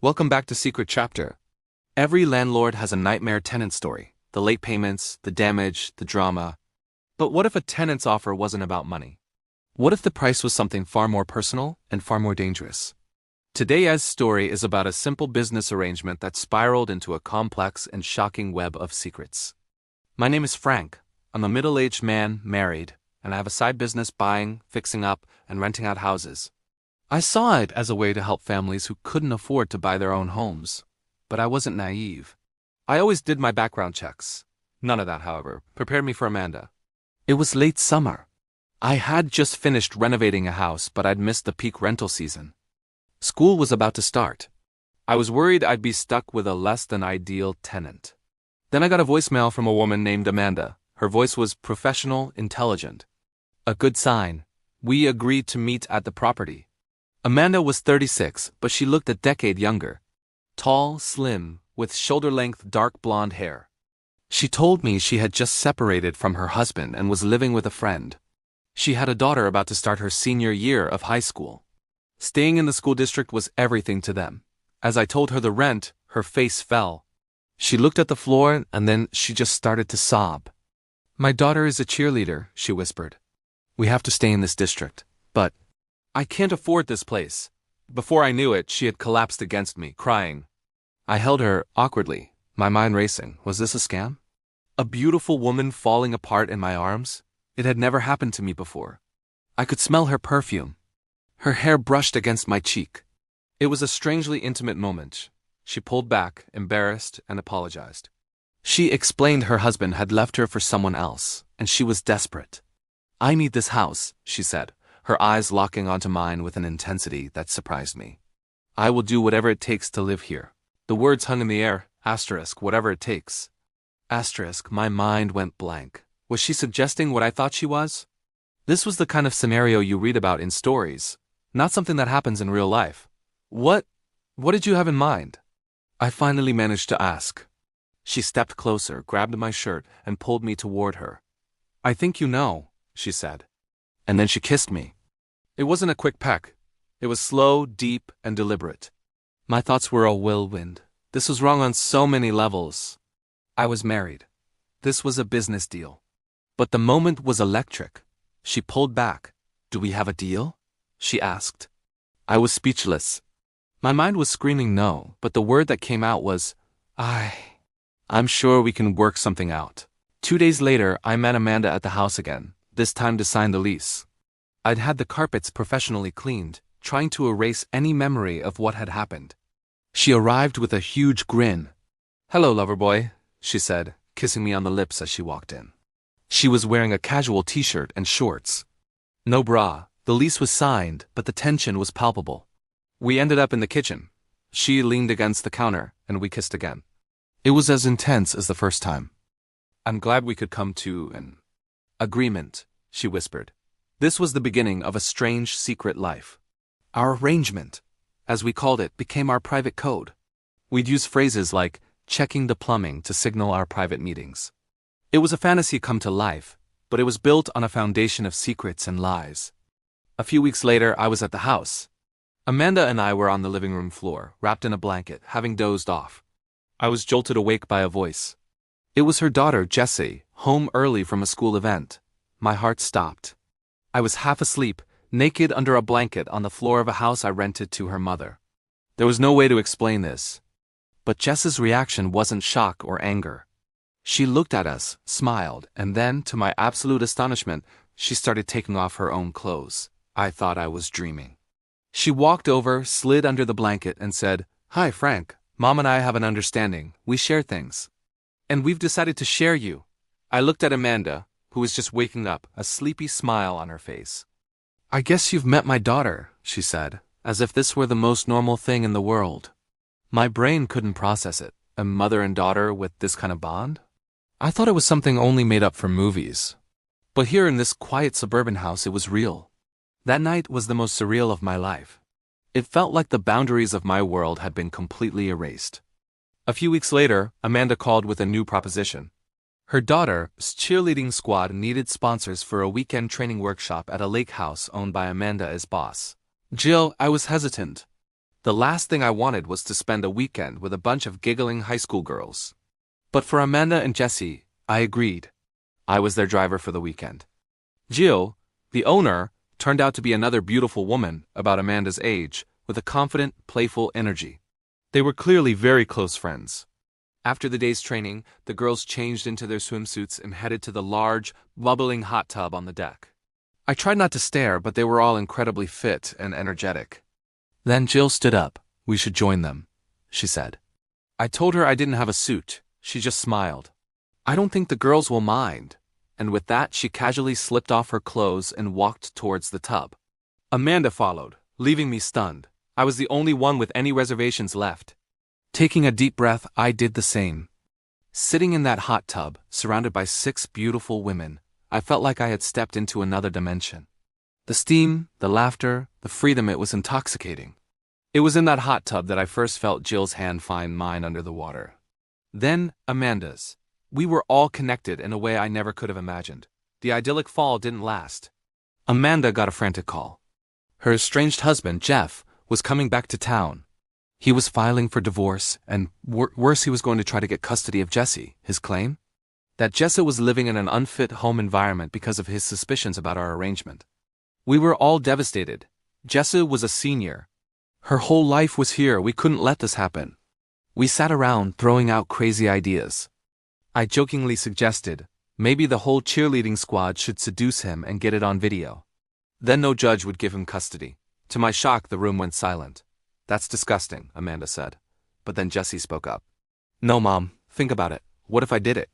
Welcome back to Secret Chapter. Every landlord has a nightmare tenant story. The late payments, the damage, the drama. But what if a tenant's offer wasn't about money? What if the price was something far more personal and far more dangerous? Today's story is about a simple business arrangement that spiraled into a complex and shocking web of secrets. My name is Frank. I'm a middle-aged man, married, and I have a side business buying, fixing up, and renting out houses. I saw it as a way to help families who couldn't afford to buy their own homes. But I wasn't naive. I always did my background checks. None of that, however, prepared me for Amanda. It was late summer. I had just finished renovating a house, but I'd missed the peak rental season. School was about to start. I was worried I'd be stuck with a less-than-ideal tenant. Then I got a voicemail from a woman named Amanda. Her voice was professional, intelligent. A good sign. We agreed to meet at the property. Amanda was 36, but she looked a decade younger. Tall, slim, with shoulder-length dark blonde hair. She told me she had just separated from her husband and was living with a friend. She had a daughter about to start her senior year of high school. Staying in the school district was everything to them. As I told her the rent, her face fell. She looked at the floor and then she just started to sob. "My daughter is a cheerleader," she whispered. "We have to stay in this district, but I can't afford this place." Before I knew it, she had collapsed against me, crying. I held her awkwardly, my mind racing. Was this a scam? A beautiful woman falling apart in my arms? It had never happened to me before. I could smell her perfume. Her hair brushed against my cheek. It was a strangely intimate moment. She pulled back, embarrassed, and apologized. She explained her husband had left her for someone else, and she was desperate. "I need this house," she said, her eyes locking onto mine with an intensity that surprised me. "I will do whatever it takes to live here." The words hung in the air, asterisk, whatever it takes. Asterisk, my mind went blank. Was she suggesting what I thought she was? This was the kind of scenario you read about in stories, not something that happens in real life. What did you have in mind?" I finally managed to ask. She stepped closer, grabbed my shirt, and pulled me toward her. "I think you know," she said. And then she kissed me. It wasn't a quick peck. It was slow, deep, and deliberate. My thoughts were a whirlwind. This was wrong on so many levels. I was married. This was a business deal. But the moment was electric. She pulled back. "Do we have a deal?" she asked. I was speechless. My mind was screaming no, but the word that came out was, I'm sure we can work something out." 2 days later, I met Amanda at the house again, this time to sign the lease. I'd had the carpets professionally cleaned, trying to erase any memory of what had happened. She arrived with a huge grin. "Hello, lover boy," she said, kissing me on the lips as she walked in. She was wearing a casual t-shirt and shorts. No bra. The lease was signed, but the tension was palpable. We ended up in the kitchen. She leaned against the counter, and we kissed again. It was as intense as the first time. "I'm glad we could come to an agreement," she whispered. This was the beginning of a strange secret life. Our arrangement, as we called it, became our private code. We'd use phrases like checking the plumbing to signal our private meetings. It was a fantasy come to life, but it was built on a foundation of secrets and lies. A few weeks later, I was at the house. Amanda and I were on the living room floor, wrapped in a blanket, having dozed off. I was jolted awake by a voice. It was her daughter, Jessi, home early from a school event. My heart stopped. I was half asleep, naked under a blanket on the floor of a house I rented to her mother. There was no way to explain this. But Jessi's reaction wasn't shock or anger. She looked at us, smiled, and then, to my absolute astonishment, she started taking off her own clothes. I thought I was dreaming. She walked over, slid under the blanket, and said, "Hi, Frank. Mom and I have an understanding. We share things. And we've decided to share you." I looked at Amanda, who was just waking up, a sleepy smile on her face. "I guess you've met my daughter," she said, as if this were the most normal thing in the world. My brain couldn't process it. A mother and daughter with this kind of bond? I thought it was something only made up for movies. But here in this quiet suburban house, it was real. That night was the most surreal of my life. It felt like the boundaries of my world had been completely erased. A few weeks later, Amanda called with a new proposition. Her daughter's cheerleading squad needed sponsors for a weekend training workshop at a lake house owned by Amanda as boss. "Jill," I was hesitant. The last thing I wanted was to spend a weekend with a bunch of giggling high school girls. But for Amanda and Jessi, I agreed. I was their driver for the weekend. Jill, the owner, turned out to be another beautiful woman about Amanda's age, with a confident, playful energy. They were clearly very close friends. After the day's training, the girls changed into their swimsuits and headed to the large, bubbling hot tub on the deck. I tried not to stare, but they were all incredibly fit and energetic. Then Jill stood up. "We should join them," she said. I told her I didn't have a suit. She just smiled. "I don't think the girls will mind." And with that, she casually slipped off her clothes and walked towards the tub. Amanda followed, leaving me stunned. I was the only one with any reservations left. Taking a deep breath, I did the same. Sitting in that hot tub, surrounded by 6 beautiful women, I felt like I had stepped into another dimension. The steam, the laughter, the freedom, it was intoxicating. It was in that hot tub that I first felt Jill's hand find mine under the water. Then, Amanda's. We were all connected in a way I never could have imagined. The idyllic fall didn't last. Amanda got a frantic call. Her estranged husband, Jeff, was coming back to town. He was filing for divorce, and worse, he was going to try to get custody of Jessi. His claim? That Jessi was living in an unfit home environment because of his suspicions about our arrangement. We were all devastated. Jessi was a senior. Her whole life was here. We couldn't let this happen. We sat around throwing out crazy ideas. I jokingly suggested, maybe the whole cheerleading squad should seduce him and get it on video. Then no judge would give him custody. To my shock, the room went silent. "That's disgusting," Amanda said. But then Jessi spoke up. "No, Mom, think about it. What if I did it?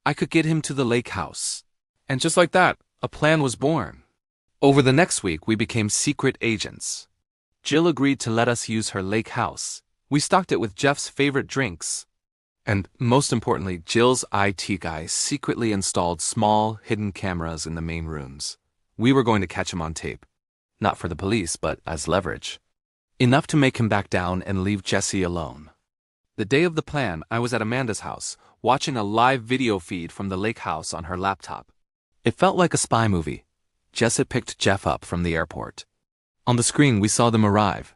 I could get him to the lake house." And just like that, a plan was born. Over the next week, we became secret agents. Jill agreed to let us use her lake house. We stocked it with Jeff's favorite drinks. And most importantly, Jill's IT guy secretly installed small, hidden cameras in the main rooms. We were going to catch him on tape. Not for the police, but as leverage. Enough to make him back down and leave Jessi alone. The day of the plan, I was at Amanda's house, watching a live video feed from the lake house on her laptop. It felt like a spy movie. Jessi picked Jeff up from the airport. On the screen, we saw them arrive.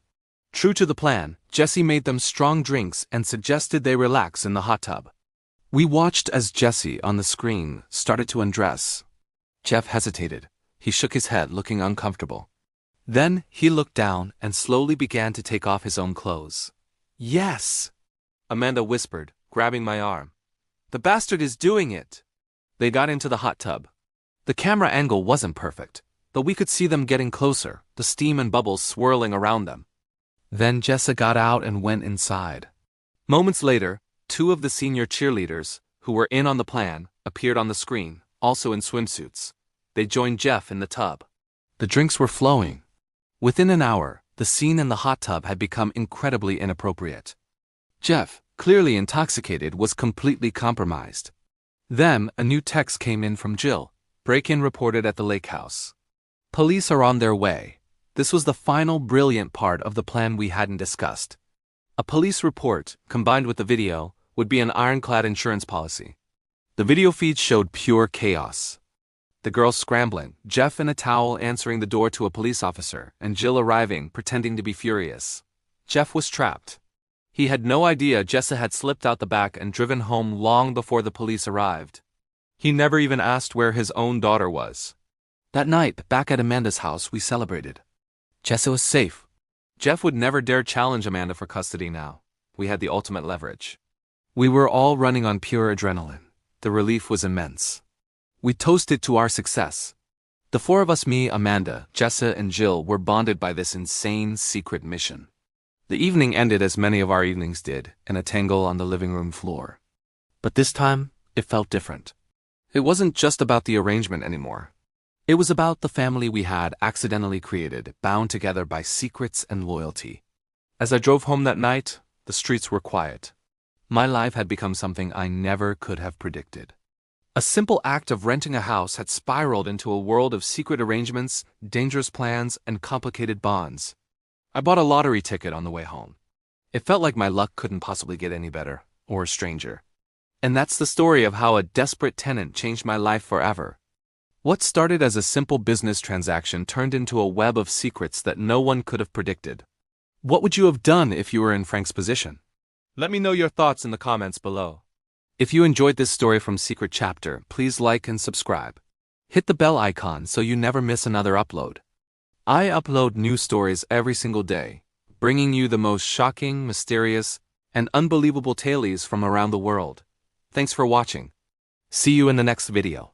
True to the plan, Jessi made them strong drinks and suggested they relax in the hot tub. We watched as Jessi, on the screen, started to undress. Jeff hesitated. He shook his head, looking uncomfortable. Then he looked down and slowly began to take off his own clothes. "Yes," Amanda whispered, grabbing my arm. "The bastard is doing it." They got into the hot tub. The camera angle wasn't perfect, but we could see them getting closer, the steam and bubbles swirling around them. Then Jessi got out and went inside. Moments later, 2 of the senior cheerleaders, who were in on the plan, appeared on the screen, also in swimsuits. They joined Jeff in the tub. The drinks were flowing. Within an hour, the scene in the hot tub had become incredibly inappropriate. Jeff, clearly intoxicated, was completely compromised. Then, a new text came in from Jill. "Break-in reported at the lake house. Police are on their way." This was the final brilliant part of the plan we hadn't discussed. A police report, combined with the video, would be an ironclad insurance policy. The video feed showed pure chaos. The girls scrambling, Jeff in a towel answering the door to a police officer, and Jill arriving, pretending to be furious. Jeff was trapped. He had no idea Jessi had slipped out the back and driven home long before the police arrived. He never even asked where his own daughter was. That night, back at Amanda's house, we celebrated. Jessi was safe. Jeff would never dare challenge Amanda for custody now. We had the ultimate leverage. We were all running on pure adrenaline. The relief was immense. We toasted to our success. The 4 of us, me, Amanda, Jessi, and Jill, were bonded by this insane secret mission. The evening ended as many of our evenings did, in a tangle on the living room floor. But this time, it felt different. It wasn't just about the arrangement anymore. It was about the family we had accidentally created, bound together by secrets and loyalty. As I drove home that night, the streets were quiet. My life had become something I never could have predicted. A simple act of renting a house had spiraled into a world of secret arrangements, dangerous plans, and complicated bonds. I bought a lottery ticket on the way home. It felt like my luck couldn't possibly get any better, or stranger. And that's the story of how a desperate tenant changed my life forever. What started as a simple business transaction turned into a web of secrets that no one could have predicted. What would you have done if you were in Frank's position? Let me know your thoughts in the comments below. If you enjoyed this story from Secret Chapter, please like and subscribe. Hit the bell icon so you never miss another upload. I upload new stories every single day, bringing you the most shocking, mysterious, and unbelievable tales from around the world. Thanks for watching. See you in the next video.